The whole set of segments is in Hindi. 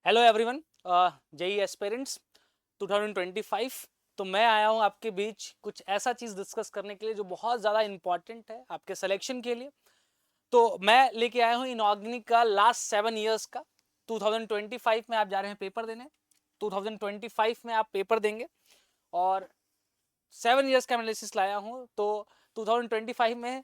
Hello everyone, JEE aspirants 2025। तो मैं आया हूँ आपके बीच कुछ ऐसा चीज़ डिस्कस करने के लिए जो बहुत ज़्यादा इंपॉर्टेंट है आपके सिलेक्शन के लिए। तो मैं लेके आया हूँ इनऑर्गेनिक का लास्ट 7 इयर्स का। 2025 में आप जा रहे हैं पेपर देने, 2025 में आप पेपर देंगे और 7 इयर्स का एनालिसिस लाया हूँ। तो 2025 में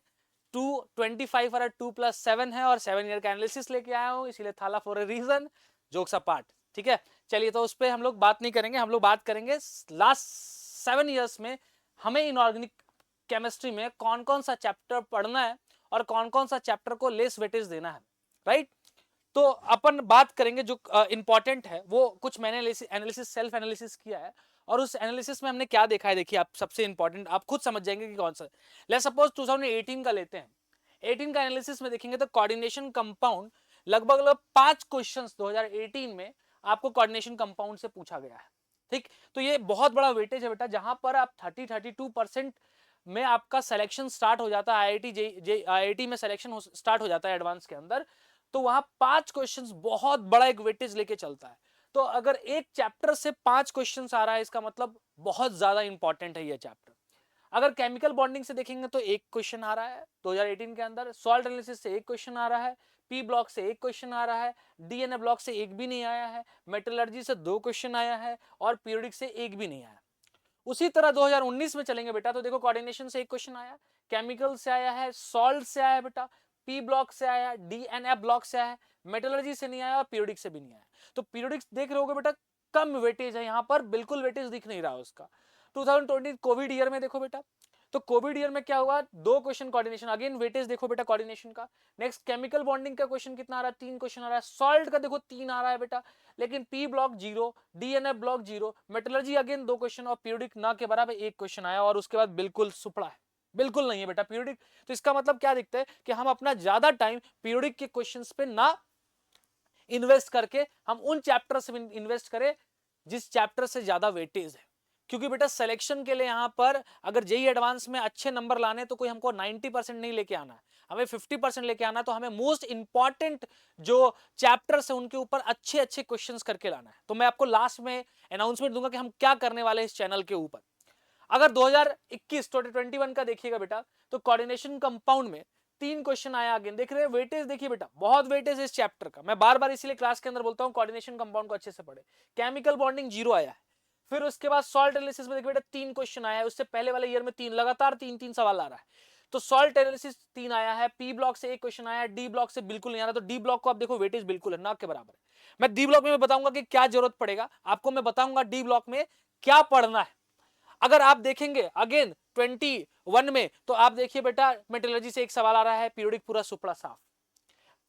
225 और 2+7 है और 7 ईयर का एनालिसिस लेके आया हूँ, इसीलिए Thala for a reason, jokes apart. ठीक है, चलिए तो उस पर हम लोग बात नहीं करेंगे, हम लोग बात करेंगे लास्ट 7 इयर्स में हमें इनऑर्गेनिक केमिस्ट्री में कौन कौन सा चैप्टर पढ़ना है और कौन कौन सा चैप्टर को लेस वेटेज देना है। राइट, तो अपन बात करेंगे जो इंपॉर्टेंट है वो कुछ मैंने एनालिसिस सेल्फ एनालिसिस किया है और उस एनालिसिस में हमने क्या देखा है। देखिए, आप सबसे इंपॉर्टेंट आप खुद समझ जाएंगे कि कौन सा। लेट्स सपोज 2018 का लेते हैं। 18 का एनालिसिस में देखेंगे तो कोऑर्डिनेशन कंपाउंड लगभग 5 क्वेश्चंस 2018 में आपको कोऑर्डिनेशन कंपाउंड से पूछा गया है। ठीक, तो ये बहुत बड़ा वेटेज है बेटा, जहां पर आप 32% में आपका सिलेक्शन स्टार्ट हो जाता है। आईआईटी में सिलेक्शन स्टार्ट हो जाता है एडवांस के अंदर। तो वहां 5 क्वेश्चंस बहुत बड़ा एक वेटेज लेके चलता है। तो अगर एक चैप्टर से 5 क्वेश्चंस आ रहा है, इसका मतलब बहुत ज्यादा इंपॉर्टेंट है ये चैप्टर। अगर केमिकल बॉन्डिंग से देखेंगे तो एक क्वेश्चन आ रहा है 2018 के अंदर, सॉल्ट एनालिसिस से एक क्वेश्चन आ रहा है, पी ब्लॉक से एक क्वेश्चन आ रहा है, डीएनए ब्लॉक से एक भी नहीं आया है, मेटलर्जी से 2 क्वेश्चन आया है और पीरियोडिक से एक भी नहीं आया। उसी तरह 2019 में चलेंगे बेटा तो देखो, कोऑर्डिनेशन से एक क्वेश्चन आया, केमिकल से आया है, सॉल्ट से आया है बेटा, पी ब्लॉक से आया, डीएनए ब्लॉक से आया, मेटलर्जी से नहीं आया और पीरियोडिक से भी नहीं आया। तो पीरियोडिक देख रहे होगे बेटा, कम वेटेज है यहाँ पर, बिल्कुल वेटेज दिख नहीं रहा उसका। 2020 कोविड ईयर में देखो बेटा, तो कोविड ईयर में क्या हुआ, 2 क्वेश्चन कोऑर्डिनेशन, अगेन वेटेज देखो बेटा कोऑर्डिनेशन का। नेक्स्ट केमिकल बॉन्डिंग का क्वेश्चन कितना आ रहा है, 3 क्वेश्चन आ रहा है। सॉल्ट का देखो 3 आ रहा है बेटा, लेकिन P block 0, DNA block 0, metallurgy again 2 question और पीरियोडिक ना के बराबर 1 क्वेश्चन आया और उसके बाद बिल्कुल सुपड़ा है, बिल्कुल नहीं है बेटा पीरियोडिक। तो इसका मतलब क्या दिखता है कि हम अपना ज्यादा टाइम पीरियोडिक के क्वेश्चंस पे ना इन्वेस्ट करके हम उन चैप्टर से इन्वेस्ट करें जिस चैप्टर से ज्यादा वेटेज है। क्योंकि बेटा सिलेक्शन के लिए यहां पर अगर जेई एडवांस में अच्छे नंबर लाने तो कोई हमको 90% नहीं लेके आना है, हमें 50% लेके आना है। तो हमें मोस्ट इंपॉर्टेंट जो चैप्टर्स है उनके ऊपर अच्छे अच्छे क्वेश्चंस करके लाना है। तो मैं आपको लास्ट में अनाउंसमेंट दूंगा कि हम क्या करने वाले हैं इस चैनल के ऊपर। अगर 2021 2021 का देखिएगा बेटा, तो कोऑर्डिनेशन कंपाउंड में 3 क्वेश्चन आया। अगेन देख रहे हैं वेटेज, देखिए बेटा बहुत वेटेज है इस चैप्टर का। मैं बार बार इसीलिए क्लास के अंदर बोलता हूं कोऑर्डिनेशन कंपाउंड को अच्छे से पढ़े। केमिकल बॉन्डिंग 0 आया है, फिर उसके बाद सॉल्ट एनालिसिस में देखिए बेटा 3 क्वेश्चन आया है, उससे पहले वाले ईयर में 3 लगातार 3 सवाल आ रहा है। तो सॉल्ट एनालिसिस 3 आया है, पी ब्लॉक से 1 क्वेश्चन आया है, डी ब्लॉक से बिल्कुल नहीं आ रहा। तो डी ब्लॉक को आप देखो वेटेज बिल्कुल है, ना के बराबर है। मैं डी ब्लॉक में बताऊंगा कि क्या जरूरत पड़ेगा आपको, मैं बताऊंगा डी ब्लॉक में क्या पढ़ना है। अगर आप देखेंगे अगेन 21 में, तो आप देखिए बेटा मेटलर्जी से एक सवाल आ रहा है, पीरियोडिक पूरा सुपड़ा साफ।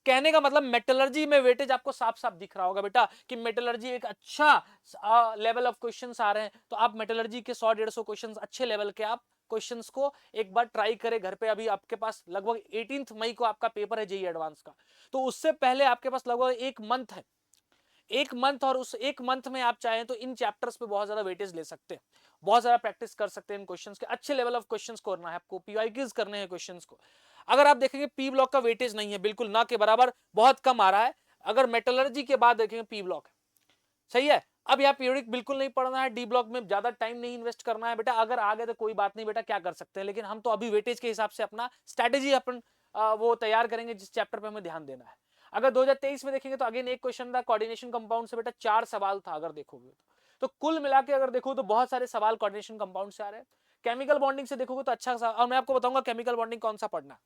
कहने का मतलब मेटलर्जी में वेटेज आपको साफ साफ दिख रहा होगा बेटा कि मेटलर्जी एक अच्छा लेवल ऑफ क्वेश्चंस आ रहे हैं। तो आप मेटलर्जी के 100-150 क्वेश्चंस अच्छे लेवल के आप क्वेश्चंस को एक बार ट्राई करें घर पे। अभी आपके पास लगभग 18 मई को आपका पेपर है जेई एडवांस का, तो उससे पहले आपके पास लगभग 1 मंथ है, 1 मंथ। और उस 1 मंथ में आप चाहें तो इन चैप्टर्स पे बहुत ज्यादा वेटेज ले सकते हैं, बहुत ज्यादा प्रैक्टिस कर सकते हैं इन क्वेश्चंस के। अच्छे लेवल ऑफ क्वेश्चंस को करना है आपको, पीवाईक्यूज करने हैं क्वेश्चंस को। अगर आप देखेंगे पी ब्लॉक का वेटेज नहीं है, बिल्कुल ना के बराबर, बहुत कम आ रहा है। अगर मेटलर्जी के बाद देखेंगे पी ब्लॉक है, सही है। अब यहाँ पीरियोडिक बिल्कुल नहीं पढ़ना है, डी ब्लॉक में ज्यादा टाइम नहीं इन्वेस्ट करना है बेटा। अगर आ गए तो कोई बात नहीं बेटा, क्या कर सकते हैं, लेकिन हम तो अभी वेटेज के हिसाब से अपना स्ट्रेटेजी अपन वो तैयार करेंगे जिस चैप्टर पे हमें ध्यान देना है। अगर 2023 में देखेंगे तो अगेन एक क्वेश्चन था कोऑर्डिनेशन कंपाउंड से बेटा, 4 सवाल था अगर देखोगे तो कुल मिला के अगर देखो तो बहुत सारे सवाल कोऑर्डिनेशन कंपाउंड से आ रहे हैं। केमिकल बॉन्डिंग से देखोगे तो अच्छा सा, और मैं आपको बताऊंगा केमिकल बॉन्डिंग कौन सा पढ़ना।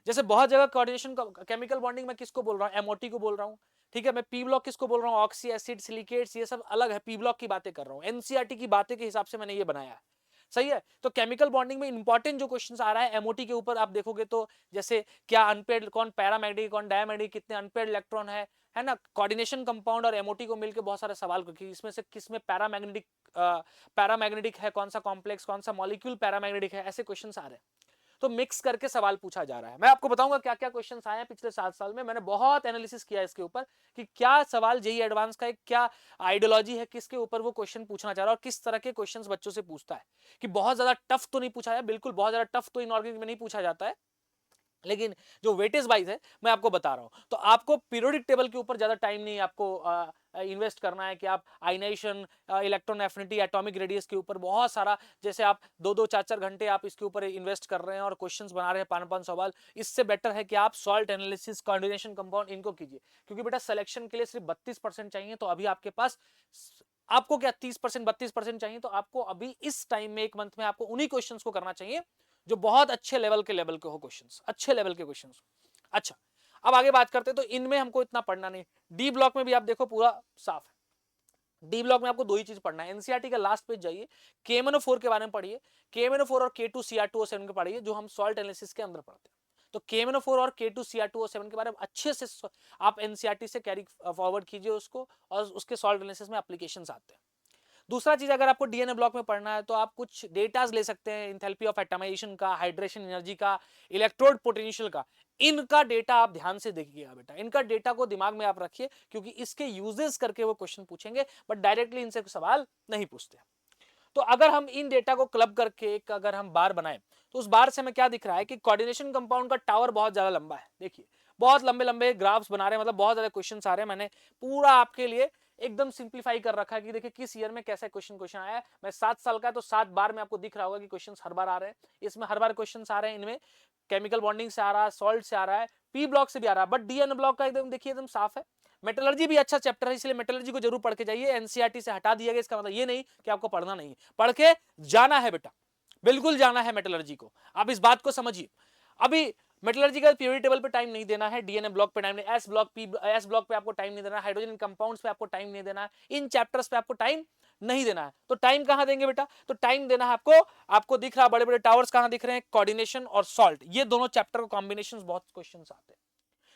जैसे बहुत जगह कोऑर्डिनेशन केमिकल बॉन्डिंग में किसको बोल रहा हूँ, एमओटी को बोल रहा हूँ। ठीक है, मैं पी ब्लॉक किसको बोल रहा हूँ, ऑक्सी एसिड सिलिकेट्स, ये सब अलग है। पी ब्लॉक की बातें कर रहा हूँ, एनसीईआरटी की बातें के हिसाब से मैंने ये बनाया है, सही है। तो केमिकल बॉन्डिंग में इंपॉर्टेंट जो क्वेश्चंस आ रहा है एमओटी के ऊपर आप देखोगे तो, जैसे क्या अनपेयर्ड, कौन पैरामैग्नेटिक, कौन डायमैग्नेटिक, कितने अनपेयर्ड इलेक्ट्रॉन है ना। कोऑर्डिनेशन कंपाउंड और एमओटी को मिलकर बहुत सारे सवाल, क्योंकि इसमें से किसमें पैरामैग्नेटिक है, कौन सा कॉम्प्लेक्स, कौन सा मॉलिक्यूल पैरामैग्नेटिक है, ऐसे क्वेश्चन आ रहे हैं। तो मिक्स करके सवाल पूछा जा रहा है। मैं आपको बताऊंगा क्या क्या क्वेश्चंस आए हैं पिछले 7 साल में, मैंने बहुत एनालिसिस किया इसके ऊपर कि क्या सवाल जेई एडवांस का एक क्या आइडियोलॉजी है, किसके ऊपर वो क्वेश्चन पूछना चाह रहा है और किस तरह के क्वेश्चंस बच्चों से पूछता है। कि बहुत ज्यादा टफ तो नहीं पूछा है, बिल्कुल बहुत ज्यादा टफ तो इनऑर्गेनिक में नहीं पूछा जाता है, लेकिन जो वेटेज वाइज है मैं आपको बता रहा हूं, तो आपको पीरियोडिक टेबल के ऊपर ज्यादा टाइम नहीं आपको इन्वेस्ट करना है कि आप ionisation, electron affinity, atomic radius के ऊपर बहुत सारा, जैसे आप 2-2 4-4 घंटे आप इसके ऊपर इन्वेस्ट कर रहे हैं और क्वेश्चंस बना रहे हैं 5-5 सवाल। इससे बेटर है कि आप सॉल्ट एनालिसिस, कॉर्डिनेशन कंपाउंड इनको कीजिए, क्योंकि बेटा सिलेक्शन के लिए सिर्फ 32% चाहिए, तो अभी आपके पास, आपको क्या 30% 32% चाहिए, तो आपको अभी इस टाइम में 1 मंथ में आपको उन्हीं क्वेश्चंस को करना चाहिए जो बहुत अच्छे लेवल के हो क्वेश्चंस, अच्छे लेवल के क्वेश्चंस। अच्छा, अब आगे बात करते हैं, तो इनमें हमको इतना पढ़ना नहीं। डी ब्लॉक में भी आप देखो पूरा साफ है। डी ब्लॉक में आपको दो ही चीज पढ़ना है। एनसीईआरटी का लास्ट पेज जाइए, KMnO4 के बारे में पढ़िए, KMnO4 और K2Cr2O7 के पढ़िए, जो हम सॉल्ट एनालिसिस के अंदर पढ़ते हैं। तो KMnO4 और K2Cr2O7 के बारे में अच्छे से आप एनसीईआरटी से कैरी फॉरवर्ड कीजिए उसको, और उसके सॉल्ट एनालिसिस में एप्लीकेशंस आते हैं। दूसरा चीज, अगर आपको डीएनए ब्लॉक में पढ़ना है तो आप कुछ डेटाज ले सकते हैं, इंथैल्पी ऑफ एटमाइजेशन का, हाइड्रेशन एनर्जी का, इलेक्ट्रोड पोटेंशियल का। इनका डेटा आप ध्यान से देखिएगा बेटा, इनका डेटा को दिमाग में आप रखिए, क्योंकि इसके यूजेस करके वो क्वेश्चन पूछेंगे, बट डायरेक्टली इनसे सवाल नहीं पूछते। तो अगर हम इन डेटा को क्लब करके एक अगर हम बार बनाए, तो उस बार से हमें क्या दिख रहा है कि कोऑर्डिनेशन कंपाउंड का टावर बहुत ज्यादा लंबा है। देखिए बहुत लंबे लंबे ग्राफ्स बना रहे हैं, मतलब बहुत ज्यादा क्वेश्चन आ रहे हैं। मैंने पूरा आपके लिए एकदम सिंप्लीफाई कर रखा है कि देखिए किस ईयर में कैसा क्वेश्चन आया है। मैं 7 साल का है, तो 7 बार में आपको दिख रहा होगा कि क्वेश्चन हर बार आ रहे हैं। इसमें हर बार क्वेश्चन आ रहे हैं, इनमें केमिकल बॉन्डिंग से आ रहा है, सॉल्ट से आ रहा है, पी ब्लॉक से भी आ रहा है, बट डीएन ब्लॉक का एकदम देखिए एकदम साफ है। मेटलर्जी भी अच्छा चैप्टर है, इसलिए मेटलर्जी को जरूर पढ़ के जाइए। एनसीईआरटी से हटा दिया गया, इसका मतलब ये नहीं कि आपको पढ़ना नहीं है, पढ़ के जाना है बेटा, बिल्कुल जाना है मेटलर्जी को। आप इस बात को समझिए। अभी मेटलर्जी का पीरियोडिक टेबल पे टाइम नहीं देना है, डीएनए ब्लॉक पे टाइम नहीं, एस ब्लॉक पे आपको टाइम नहीं देना है, हाइड्रोजन कंपाउंड्स पे आपको टाइम नहीं देना है, इन चैप्टर्स पे आपको टाइम नहीं देना है। तो टाइम कहां देंगे बेटा? तो टाइम देना है आपको दिख रहा बड़े बड़े टावर्स कहां दिख रहे हैं, कोऑर्डिनेशन और सॉल्ट, ये दोनों चैप्टर का कॉम्बिनेशन बहुत क्वेश्चन आते हैं।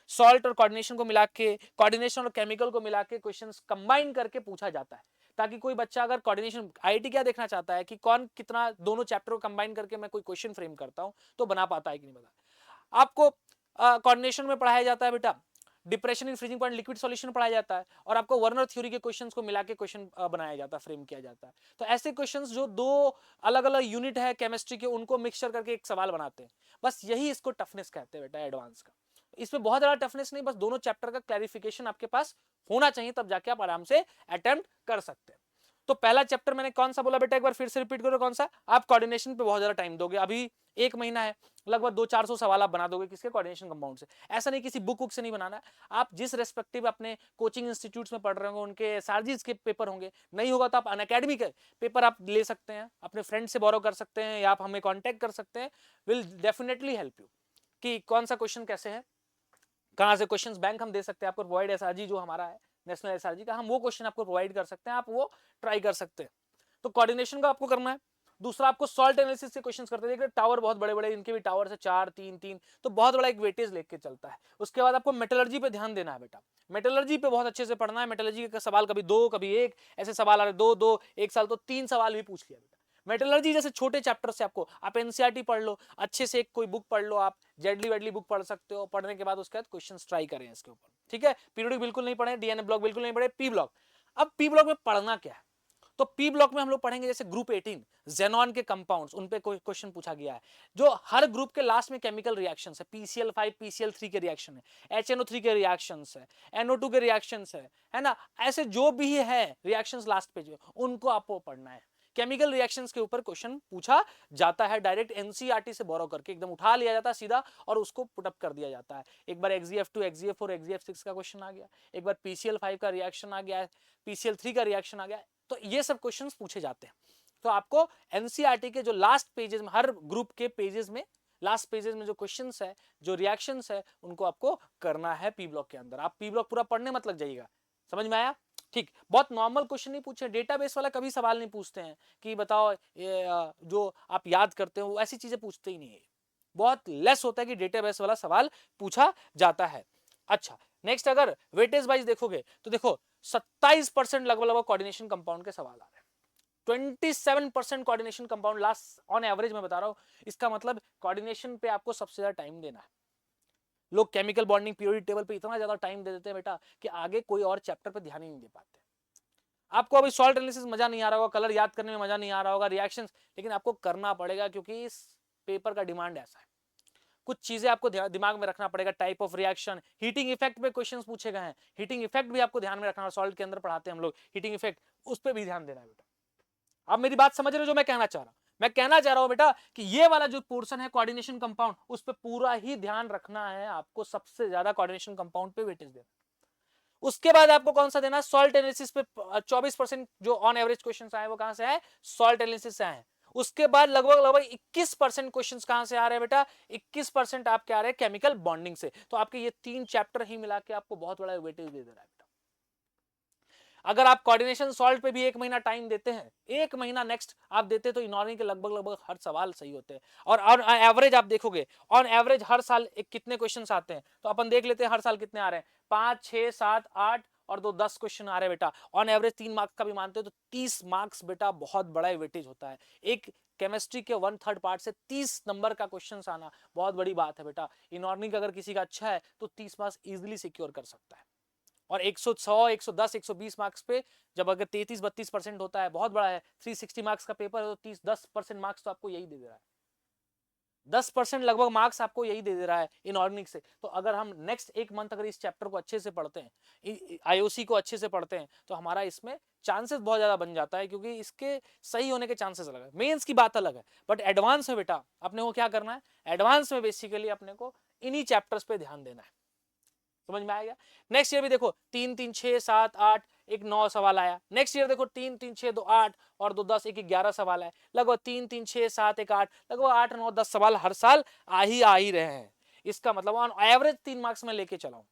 सॉल्ट और कोऑर्डिनेशन को मिला के, कोऑर्डिनेशन और केमिकल को मिला के क्वेश्चंस कंबाइन करके पूछा जाता है, ताकि कोई बच्चा अगर कोऑर्डिनेशन, आईआईटी क्या देखना चाहता है कि कौन कितना दोनों चैप्टर को कंबाइन करके मैं कोई क्वेश्चन फ्रेम करता हूं तो बना पाता है कि नहीं बता। आपको कोऑर्डिनेशन में पढ़ाया जाता है बेटा depression in freezing point, liquid solution पढ़ाया जाता है, और आपको वर्नर थ्योरी के क्वेश्चंस को मिला के क्वेश्चन बनाया जाता है, फ्रेम किया जाता है। तो ऐसे क्वेश्चंस जो दो अलग अलग यूनिट है केमिस्ट्री के, उनको मिक्सचर करके एक सवाल बनाते हैं, बस यही इसको टफनेस कहते हैं बेटा एडवांस का। इसमें बहुत ज्यादा टफनेस नहीं, बस दोनों चैप्टर का क्लैरिफिकेशन आपके पास होना चाहिए, तब जाके आप आराम से अटेम्प्ट कर सकते हैं। तो पहला चैप्टर मैंने कौन सा बोला बेटा, एक बार फिर से रिपीट करो, कौन सा? आप कोऑर्डिनेशन पे बहुत ज्यादा टाइम दोगे, अभी 1 महीना है, लगभग 200-400 सवाल आप बना दोगे किसके, कोऑर्डिनेशन कंपाउंड से। ऐसा नहीं किसी बुक से नहीं बनाना है, आप जिस रेस्पेक्टिव अपने कोचिंग इंस्टीट्यूट्स में पढ़ रहे होंगे उनके एसआरजीज के पेपर होंगे, नहीं होगा तो आप अनअकैडमी के पेपर आप ले सकते हैं, अपने फ्रेंड से बोरो कर सकते हैं, या आप हमें कॉन्टेक्ट कर सकते हैं, विल डेफिनेटली हेल्प यू कि कौन सा क्वेश्चन कैसे है, कहां से क्वेश्चंस बैंक हम दे सकते हैं आपको, प्रोवाइड एसआरजी जो हमारा है नेशनल एसआरजी का, हम वो क्वेश्चन आपको प्रोवाइड कर सकते हैं, आप वो ट्राई कर सकते हैं। तो कोऑर्डिनेशन का आपको करना है। दूसरा आपको सॉल्ट एनालिसिस से क्वेश्चंस करते हैं, टावर बहुत बड़े बड़े, इनके भी टावर से 4-3-3, तो बहुत बड़ा एक वेटेज लेके चलता है। उसके बाद आपको मेटलर्जी पे ध्यान देना है बेटा, मेटलर्जी पे बहुत अच्छे से पढ़ना है। मेटलर्जी का सवाल कभी 2 कभी 1 ऐसे सवाल आ रहे, 2-2 एक साल तो 3 सवाल भी पूछ लिया बेटा। मेटलर्जी जैसे छोटे चैप्टर से आपको, आप एनसीईआरटी पढ़ लो अच्छे से, एक कोई बुक पढ़ लो, आप जेडली वेडली बुक पढ़ सकते हो, पढ़ने के बाद उसके बाद क्वेश्चंस ट्राई करें इसके ऊपर, ठीक है। पीरियोडिक बिल्कुल नहीं पढ़े, डीएनए ब्लॉक बिल्कुल नहीं पढ़े, पी ब्लॉक। अब पी ब्लॉक में पढ़ना क्या है, तो पी ब्लॉक में हम लोग पढ़ेंगे जैसे ग्रुप 18 जेनॉन के कंपाउंड्स, उन पे कोई क्वेश्चन पूछा गया है, जो हर ग्रुप के लास्ट में केमिकल रिएक्शंस है, PCl5 PCl3 के रिएक्शन है, HNO3 के रिएक्शंस है, NO2 के रिएक्शंस है ना, ऐसे जो भी है रिएक्शंस लास्ट पे जो उनको आपको पढ़ना है। केमिकल रिएक्शंस के ऊपर क्वेश्चन पूछा जाता है, डायरेक्ट एनसीईआरटी से बोरो करके एकदम उठा लिया जाता है सीधा, और उसको पुटअप कर दिया जाता है। एक बार XGF2 XGF4 XGF6 का क्वेश्चन आ गया, एक बार PCl5 का रिएक्शन आ गया, PCl3 का रिएक्शन आ गया, तो ये सब क्वेश्चंस पूछे जाते हैं। तो आपको एनसीईआरटी के जो लास्ट पेजेस में, हर ग्रुप के पेजेस में लास्ट पेजेस में जो क्वेश्चंस है, जो रिएक्शंस है, उनको आपको करना है पी ब्लॉक के अंदर। आप पी ब्लॉक पूरा पढ़ने मत लग जाइएगा, समझ में आया? ठीक, बहुत नॉर्मल क्वेश्चन नहीं पूछे, डेटाबेस वाला कभी सवाल नहीं पूछते हैं कि बताओ ये जो आप याद करते हो ऐसी चीजें पूछते ही नहीं है, बहुत लेस होता है कि डेटाबेस वाला सवाल पूछा जाता है। अच्छा, नेक्स्ट अगर वेटेज वाइज देखोगे तो देखो 27% लगभग कोऑर्डिनेशन कंपाउंड के सवाल आ रहे हैं, 27% coordination compound last on average में बता रहा हूं। इसका मतलब कोऑर्डिनेशन पे आपको सबसे ज्यादा टाइम देना है। लोग केमिकल बॉन्डिंग पीरियोडिक टेबल पे इतना ज्यादा टाइम दे देते हैं बेटा कि आगे कोई और चैप्टर पे ध्यान ही नहीं दे पाते। आपको अभी सॉल्ट एनालिसिस मजा नहीं आ रहा होगा, कलर याद करने में मजा नहीं आ रहा होगा, रिएक्शंस, लेकिन आपको करना पड़ेगा क्योंकि इस पेपर का डिमांड ऐसा है। कुछ चीजें आपको दिमाग में रखना पड़ेगा, type of reaction, heating effect पे क्वेश्चंस पूछे गए हैं, हीटिंग इफेक्ट भी आपको ध्यान में रखना है, सॉल्ट के अंदर पढ़ाते हैं हम लोग हीटिंग इफेक्ट, उस पर भी ध्यान देना है बेटा। आप मेरी बात समझ रहे हो जो मैं कहना चाह रहा हूं? मैं कहना चाह रहा हूं बेटा कि ये वाला जो पोर्शन है कोऑर्डिनेशन कंपाउंड, उस पर पूरा ही ध्यान रखना है आपको, सबसे ज्यादा कोऑर्डिनेशन कंपाउंड पे वेटेज देना। उसके बाद आपको कौन सा देना, सॉल्ट एनालिसिस पे 24% जो ऑन एवरेज क्वेश्चंस आए वो कहां से आए, सॉल्ट एनालिसिस से आए। उसके बाद लगभग 21% क्वेश्चंस कहां से आ रहे हैं बेटा, 21% आपके आ रहे हैं केमिकल बॉन्डिंग से। तो आपके ये 3 चैप्टर ही मिला के आपको बहुत बड़ा वेटेज दे रहा है। अगर आप कोऑर्डिनेशन सॉल्ट पे भी 1 महीना टाइम देते हैं, 1 महीना नेक्स्ट आप देते तो इनऑर्गेनिक के लगभग हर सवाल सही होते हैं। और ऑन एवरेज आप देखोगे, ऑन एवरेज हर साल कितने क्वेश्चंस आते हैं, तो अपन देख लेते हैं हर साल कितने आ रहे हैं, 5, 6, 7, 8 और 2 10 क्वेश्चन आ रहे हैं बेटा। ऑन एवरेज 3 मार्क्स का भी मानते हो तो 30 मार्क्स बेटा बहुत बड़ा वेटेज होता है। एक केमिस्ट्री के 1/3 पार्ट से 30 नंबर का क्वेश्चन आना बहुत बड़ी बात है बेटा। इनऑर्गेनिक अगर किसी का अच्छा है तो 30 मार्क्स इजिली सिक्योर कर सकता है। और 100, 110, 120 मार्क्स पे जब अगर 33-32% होता है, बहुत बड़ा है। 360 मार्क्स का पेपर है तो 10% मार्क्स तो आपको यही दे रहा है, 10% लगभग मार्क्स आपको यही दे रहा है इनऑर्गेनिक से। तो अगर हम नेक्स्ट 1 मंथ अगर इस चैप्टर को अच्छे से पढ़ते हैं, आईओसी को अच्छे से पढ़ते हैं, तो हमारा इसमें चांसेस बहुत ज्यादा बन जाता है, क्योंकि इसके सही होने के चांसेस अलग है। मेंस की बात अलग है, बट एडवांस में बेटा अपने को क्या करना है, एडवांस में बेसिकली अपने को इन्हीं चैप्टर्स पे ध्यान देना है। समझ में आएगा? नेक्स्ट ईयर भी देखो 3, 3, 6, 7, 8, एक 9 सवाल आया। नेक्स्ट ईयर देखो 3, 3, 6, 2, 8 और 2, 10, एक 11 सवाल है। लगभग 3, 3, 6, 7, 1, 8, लगभग 8, 9, 10 सवाल हर साल आ ही रहे हैं। इसका मतलब ऑन एवरेज 3 मार्क्स में लेके चलाऊं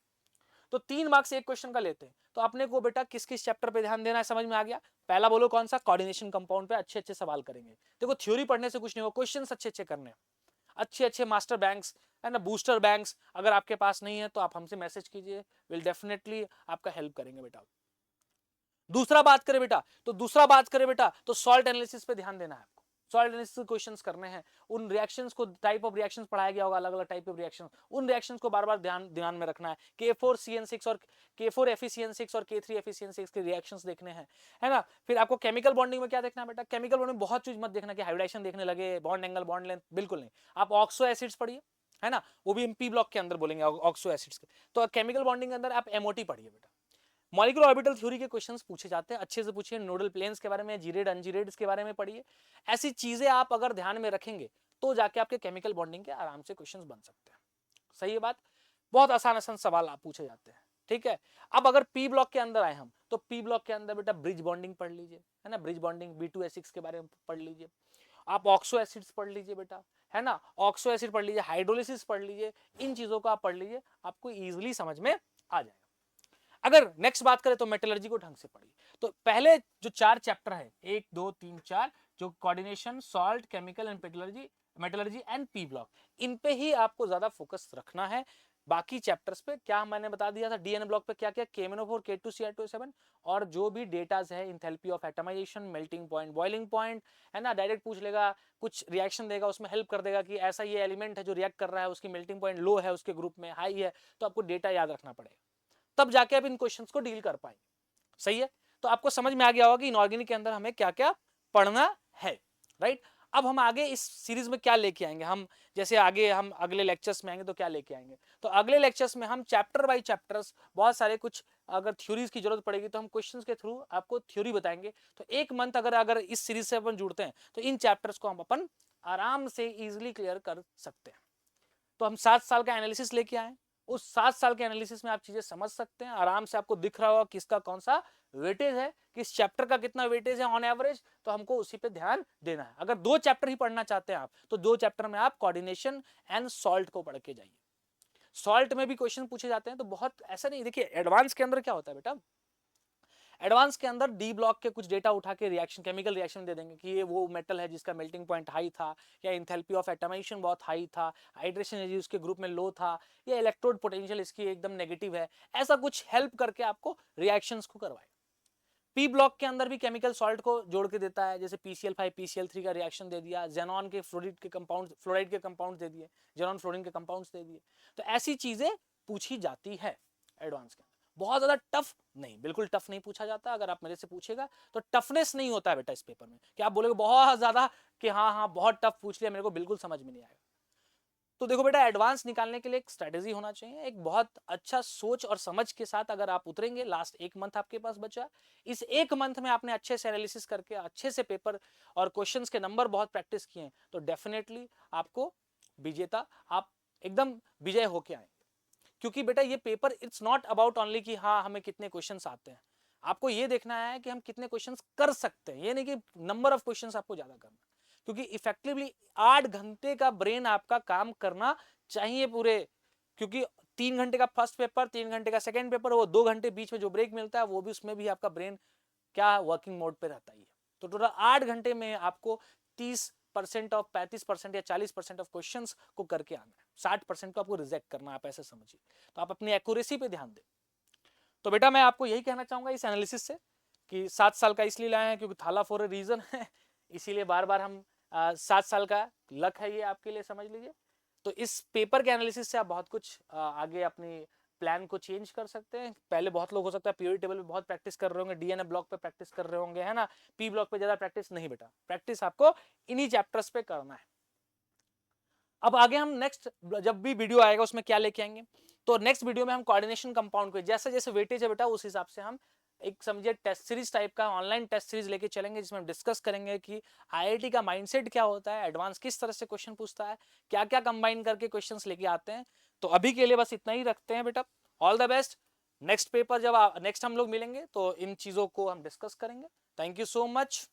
तो 3 मार्क्स एक क्वेश्चन का लेते हैं। तो अपने को बेटा किस किस चैप्टर पे ध्यान देना है, समझ में आ गया? पहला बोलो कौन सा, कोऑर्डिनेशन कंपाउंड पे अच्छे अच्छे सवाल करेंगे। देखो थ्योरी पढ़ने से कुछ नहीं होगा, क्वेश्चन अच्छे अच्छे करने, अच्छे अच्छे मास्टर बैंक्स है ना, बूस्टर बैंक्स अगर आपके पास नहीं है तो आप हमसे मैसेज कीजिए, विल डेफिनेटली आपका हेल्प करेंगे बेटा। दूसरा बात करें बेटा तो सॉल्ट एनालिसिस पे ध्यान देना है आपको। सॉल्ट एनालिसिस क्वेश्चंस करने हैं, उन रिएक्शंस को, टाइप ऑफ रिएक्शंस पढ़ाया गया होगा, अलग अलग टाइप ऑफ रिएक्शंस, उन रिएक्शंस को बार बार ध्यान में रखना है। K4CN6 और K4FeCN6 और K3FeCN6 के रिएक्शंस देखने हैं, है ना। फिर आपको केमिकल बॉन्डिंग में क्या देखना है बेटा, केमिकल बॉन्डिंग में बहुत चीज मत देखना कि हाइब्रिडाइजेशन देखने लगे, बॉन्ड एंगल, बॉन्ड लेंथ, बिल्कुल नहीं। आप ऑक्सो एसिड्स पढ़िए, है ना, वो भी पी ब्लॉक के अंदर बोलेंगे ऑक्सो एसिड्स के। तो केमिकल बॉन्डिंग के अंदर आप एमओटी पढ़िए बेटा। मॉलिक्यूलर ऑर्बिटल थ्योरी के क्वेश्चंस पूछे जाते हैं, अच्छे से पूछिए। नोडल प्लेन्स के बारे में, जीरेड अनजीरेड के बारे में पढ़िए। ऐसी चीजें आप अगर ध्यान में रखेंगे तो जाके आपके केमिकल बॉन्डिंग के आराम से क्वेश्चंस बन सकते हैं। सही है बात? बहुत आसान सवाल आप पूछे जाते हैं, ठीक है। अब अगर पी ब्लॉक के अंदर आए हम, तो पी ब्लॉक के अंदर बेटा ब्रिज बॉन्डिंग पढ़ लीजिए, है ना, ब्रिज बॉन्डिंग B2H6 के बारे में पढ़ लीजिए। आप ऑक्सो एसिड्स पढ़ लीजिए बेटा, है ना, ऑक्सो एसिड पढ़ लीजिए, हाइड्रोलिसिस पढ़ लीजिए, इन चीजों को आप पढ़ लीजिए, आपको इजिली समझ में आ जाएगा। अगर नेक्स्ट बात करें तो मेटलर्जी को ढंग से पढ़िए। तो पहले जो 4 चैप्टर है, 1, 2, 3, 4, जो coordination, salt, chemical and metallurgy and P block, इन पे ही आपको ज्यादा फोकस रखना है। बाकी चैप्टर्स पे क्या मैंने बता दिया था, डीएन ब्लॉक पे क्या क्या, KMnO4, K2Cr2O7 और जो भी डेटाज है, enthalpy of atomisation, melting point, boiling point, है ना, डायरेक्ट पूछ लेगा, कुछ रिएक्शन देगा, उसमें हेल्प कर देगा कि ऐसा ये एलिमेंट है जो रिएक्ट कर रहा है, उसकी मेल्टिंग पॉइंट लो है, उसके ग्रुप में हाई है, तो आपको डेटा याद रखना पड़ेगा, तब जाके आप इन क्वेश्चंस को डील कर पाएंगे। सही है? तो आपको समझ में आ गया होगा कि इनऑर्गेनिक के अंदर हमें क्या क्या पढ़ना है, राइट। अब हम आगे इस सीरीज में क्या लेके आएंगे, हम जैसे आगे हम अगले लेक्चर्स में आएंगे तो क्या लेके आएंगे, तो अगले लेक्चर्स में हम चैप्टर बाय चैप्टर्स बहुत सारे कुछ, अगर थ्योरीज की जरूरत पड़ेगी तो हम क्वेश्चंस के थ्रू आपको थ्योरी बताएंगे। तो 1 मंथ अगर इस सीरीज से अपन जुड़ते हैं तो इन चैप्टर्स को हम अपन आराम से इजिली क्लियर कर सकते हैं। तो हम 7 साल का एनालिसिस लेके आए, उस 7 साल के एनालिसिस में आप चीजें समझ सकते हैं, आराम से आपको दिख रहा होगा किसका कौन सा वेटेज है, किस चैप्टर का कितना वेटेज है ऑन एवरेज, तो हमको उसी पे ध्यान देना है। अगर 2 चैप्टर ही पढ़ना चाहते हैं आप, तो 2 चैप्टर में आप कोऑर्डिनेशन एंड सॉल्ट को पढ़ के जाइए। सॉल्ट में भी क्वेश्चन पूछे जाते हैं, तो बहुत ऐसा नहीं, देखिए एडवांस के अंदर क्या होता है बेटा, एडवांस के अंदर डी ब्लॉक के कुछ डेटा उठा के रिएक्शन, केमिकल रिएक्शन दे देंगे कि ये वो मेटल है जिसका मेल्टिंग पॉइंट हाई था, या इंथैल्पी ऑफ एटमाइजेशन बहुत हाई था, हाइड्रेशन एनर्जी उसके ग्रुप में लो था, या इलेक्ट्रोड पोटेंशियल इसकी एकदम नेगेटिव है, ऐसा कुछ हेल्प करके आपको रिएक्शंस को करवाए। पी ब्लॉक के अंदर भी केमिकल सॉल्ट को जोड़ के देता है, जैसे PCl5 PCl3 का रिएक्शन दे दिया, जेनॉन के फ्लोराइड के कंपाउंड्स दे दिए, जेनॉन फ्लोरीन के कंपाउंड्स दे दिए। तो ऐसी चीजें पूछी जाती है एडवांस के अंदर, बहुत ज्यादा टफ नहीं, बिल्कुल टफ नहीं पूछा जाता। अगर आप मेरे से पूछेगा तो टफनेस नहीं होता है बेटा इस पेपर में कि आप बोलोगे बहुत ज्यादा कि हाँ हाँ बहुत टफ पूछ लिया, मेरे को बिल्कुल समझ में नहीं आएगा। तो देखो बेटा, एडवांस निकालने के लिए एक स्ट्रेटेजी होना चाहिए, एक बहुत अच्छा सोच और समझ के साथ अगर आप उतरेंगे, लास्ट एक मंथ आपके पास बचा, इस एक मंथ में आपने अच्छे से एनालिसिस करके अच्छे से पेपर और क्वेश्चंस के नंबर बहुत प्रैक्टिस किए हैं, तो डेफिनेटली आपको विजेता, आप एकदम विजय होके आएंगे। क्योंकि बेटा ये paper it's not about only कि हाँ हमें कितने क्वेश्चंस आते हैं, आपको ये देखना है कि हम कितने क्वेश्चंस कर सकते हैं, ये नहीं कि नंबर ऑफ क्वेश्चंस आपको ज्यादा करना, क्योंकि इफेक्टिवली 8 घंटे का ब्रेन आपका काम करना चाहिए पूरे, क्योंकि 3 घंटे का फर्स्ट पेपर, 3 घंटे का सेकेंड पेपर, वो 2 घंटे बीच में जो ब्रेक मिलता है वो भी, उसमें भी आपका ब्रेन क्या वर्किंग मोड पे रहता ही है। तो टोटल 8 घंटे में आपको 30% ऑफ 35% या 40% ऑफ क्वेश्चंस को करके आना है, 60% को आपको रिजेक्ट करना, आप ऐसे समझिए। तो आप अपनी एक्यूरेसी पे ध्यान दें। तो बेटा मैं आपको यही कहना चाहूंगा इस एनालिसिस से कि 7 साल का इसलिए लाए हैं क्योंकि थाला फॉर ए रीजन है, इसीलिए बार बार हम 7 साल का लक है ये आपके लिए, समझ लीजिए। तो इस पेपर के एनालिसिस से आप बहुत कुछ आगे अपनी प्लान को चेंज कर सकते हैं। पहले बहुत लोग हो सकता है पीओई टेबल पे बहुत प्रैक्टिस कर रहे होंगे, डीएनए ब्लॉक पे प्रैक्टिस कर रहे होंगे, है ना, पी ब्लॉक पे ज्यादा प्रैक्टिस नहीं बेटा, प्रैक्टिस आपको इन्हीं चैप्टर्स पे करना है। अब आगे हम नेक्स्ट जब भी वीडियो आएगा उसमें क्या लेके आएंगे, तो नेक्स्ट वीडियो में हम कोऑर्डिनेशन कंपाउंड को जैसे जैसे वेटेज है बेटा उस हिसाब से हम एक समझिए टेस्ट सीरीज टाइप का ऑनलाइन टेस्ट सीरीज लेके चलेंगे, जिसमें हम डिस्कस करेंगे कि आईआईटी का माइंडसेट क्या होता है, एडवांस किस तरह से क्वेश्चन पूछता है, क्या क्या कंबाइन करके क्वेश्चंस लेके आते हैं। तो अभी के लिए बस इतना ही रखते हैं बेटा, all the best. Next paper जब नेक्स्ट हम लोग मिलेंगे तो इन चीजों को हम डिस्कस करेंगे। Thank you so much.